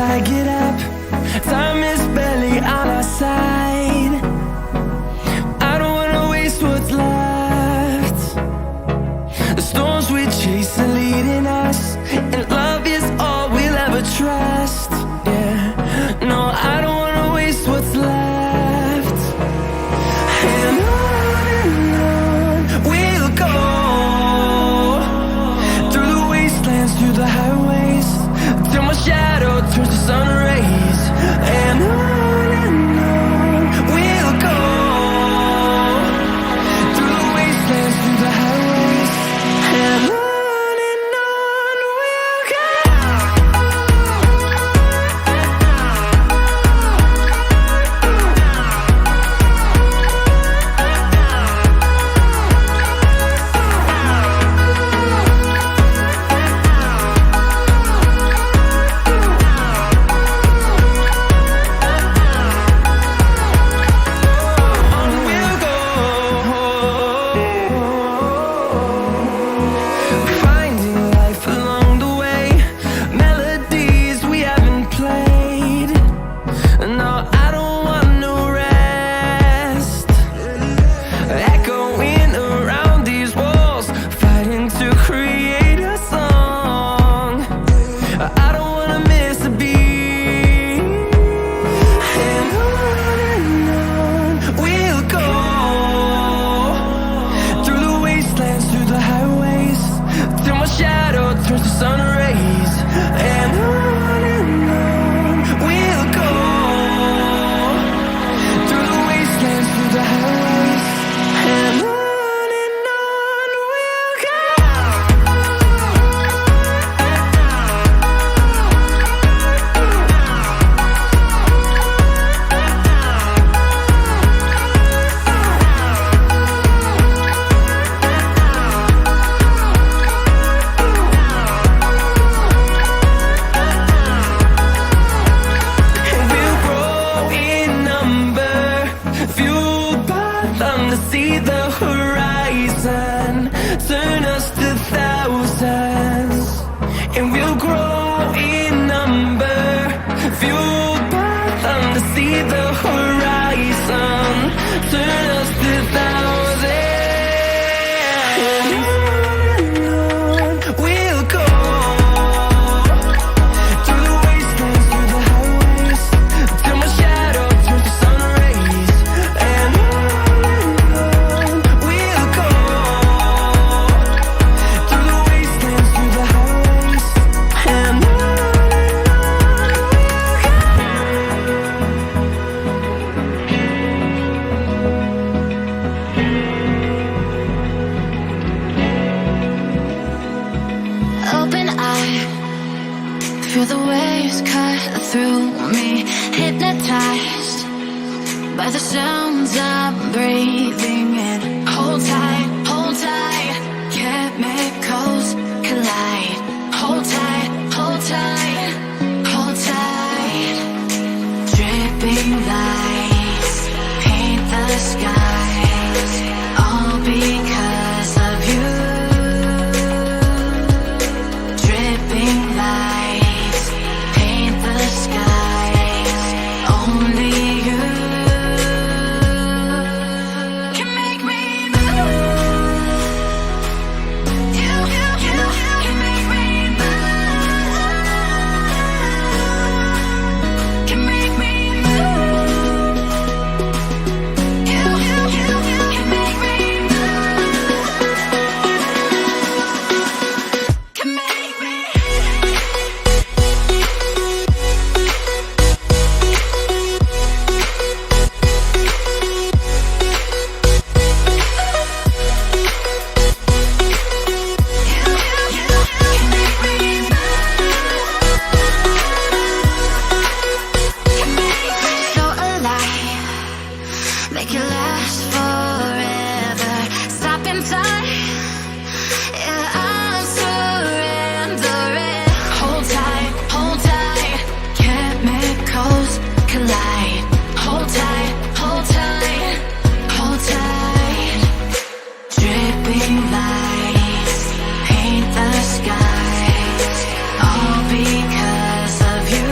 I get up. Time is barely on our side. I don't wanna waste what's left. The storms we chase are leading us, and love is all we'll ever trust. Yeah, no, I don't wanna waste what's left. And on we'll go, through the wastelands, through the highways, till my shadow turns to sun rays. And on we'll go, through the wastelands, through the highways, and on we'll go. Turns to sun rays, and on we'll go, through the wastelands, through the highways, and on we'll go. See the horizon, turn us to thousands, and we'll grow in number, fueled by them. To see the horizon, turn us to thousands, and on we'll go, through the wastelands, through the highways, till my shadow turns to sun rays, and feel the waves cut through me, hypnotized by the sounds I'm breathing in. Hold tight, chemicals collide. Hold tight, hold tight, hold tight. Dripping lights paint the skies, all because of you. Dripping lights paint the skies, only you can make me move. You can make me move. Can make me move. You can make me move. Can make me. So alive, make it last forever. Stop in time, yeah, I'm surrendering. Hold tight, chemicals collide. Hold tight, hold tight, hold tight. Dripping lights paint the skies, all because of you.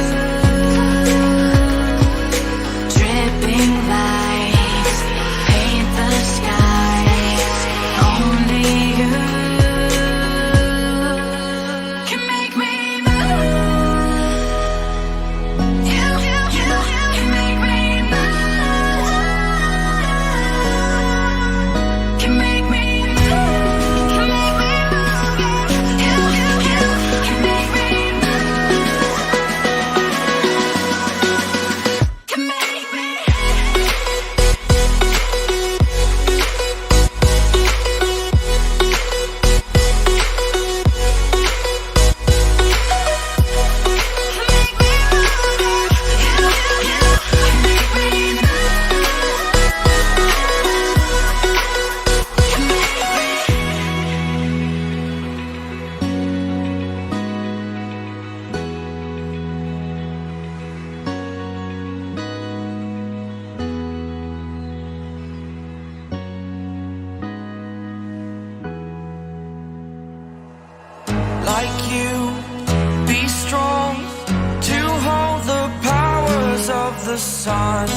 sun.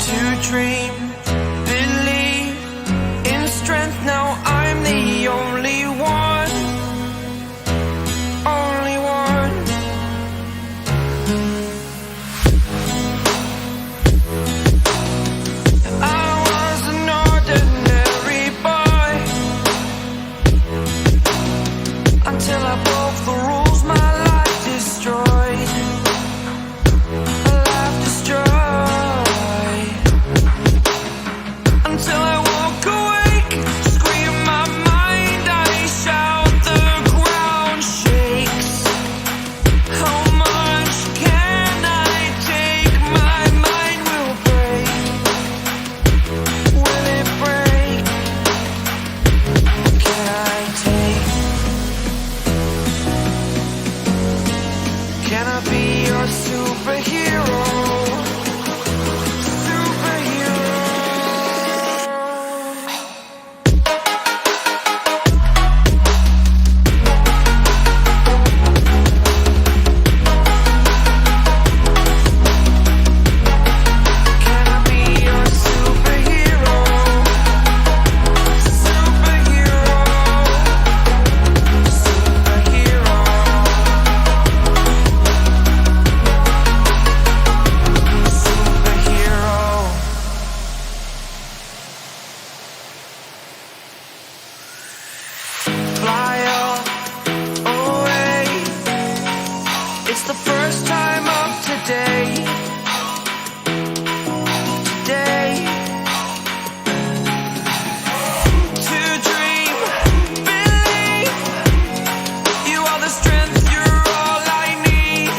To dream, believe in strength. Now I'm the only one, only one. I was an ordinary boy until I broke the rules. My life destroyed, a life destroyed. Until I walk awake, scream my mind, I shout, the ground shakes. How much can I take? My mind will break. Will it break? Can I take? Can I be your superhero? Fly away. It's the first time of today. Today. To dream, believe. You are the strength, you're all I need.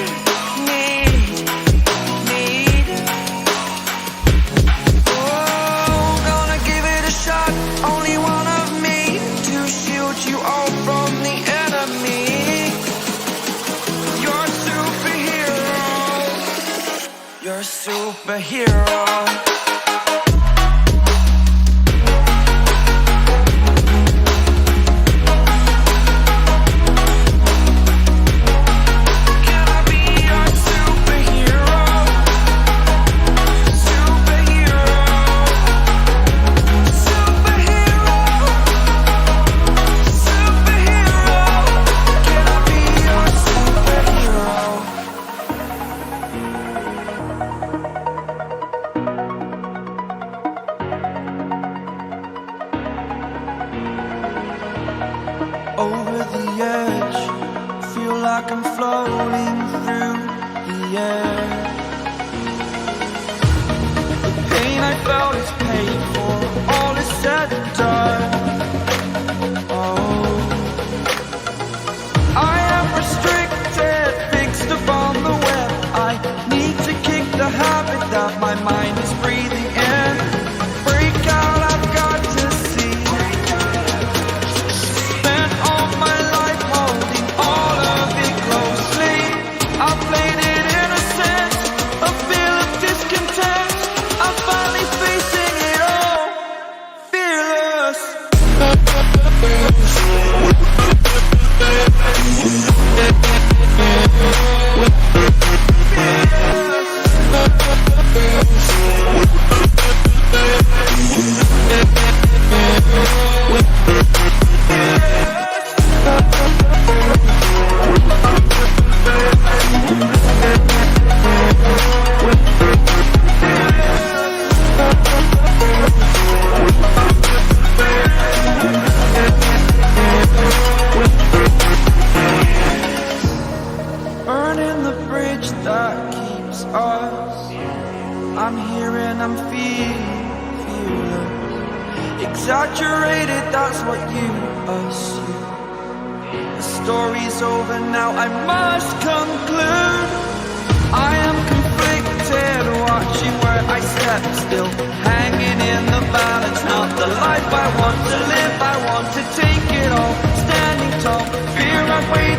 Oh, gonna give it a shot. Only one of me to shield you all from the enemy. You're a superhero. You're a superhero. Can I be your superhero? Superhero. Superhero. Superhero. Can I be your superhero? Over the edge, feel like I'm floating through the air. The pain I felt is paid for, all is said and done. Oh, I am restricted, fixed upon the web. I need to kick the habit that my mind is breathing in. Break out, I've got to see. Spent all my life holding all of it closely. I played it innocent, a feel of discontent. I'm finally facing it all, fearless. Burning the bridge that keeps us. I'm here and I'm fearless. Exaggerated, that's what you assume. The story's over now, I must conclude. I am conflicted, watching where I step still, hanging in the balance. Not the life I want to live, I want to take it all. Standing tall, fear I've waited